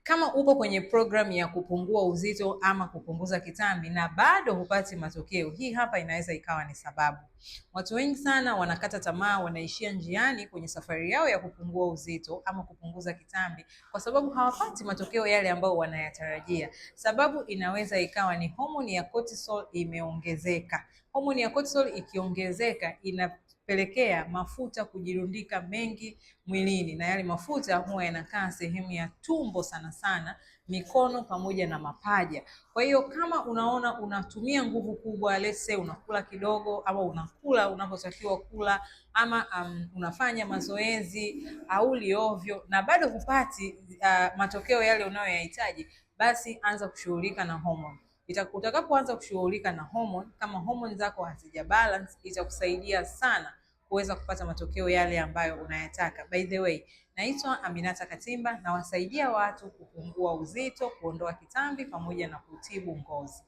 Kama upo kwenye program ya kupungua uzito ama kupunguza kitambi na bado hupati matokeo, hii hapa inaweza ikawa ni sababu. Watu wengi sana wanakata tamaa, wanaishia njiani kwenye safari yao ya kupungua uzito ama kupunguza kitambi kwa sababu hawapati matokeo yale ambayo wanayatarajia. Sababu inaweza ikawa ni homoni ya cortisol imeongezeka. Homoni ya cortisol ikiongezeka inapelekea mafuta kujirundika mengi mwilini, na yale mafuta huwa yanakaa sehemu ya tumbo sana sana, mikono pamoja na mapaja. Kwa hiyo kama unaona unatumia nguvu kubwa, let's say unakula kidogo ama unakula unapotakiwa kula ama unafanya mazoezi au ovyo na bado hupati matokeo yale unayoyahitaji, basi anza kushughulika na hormone. Utakapoanza kushughulika na hormone, kama hormone zako hazija balance, itakusaidia sana kuweza kupata matokeo yale ambayo unayataka. By the way, naitwa Aminata Katimba na wasaidia watu kupungua uzito, kuondoa kitambi pamoja na kutibu ngozi.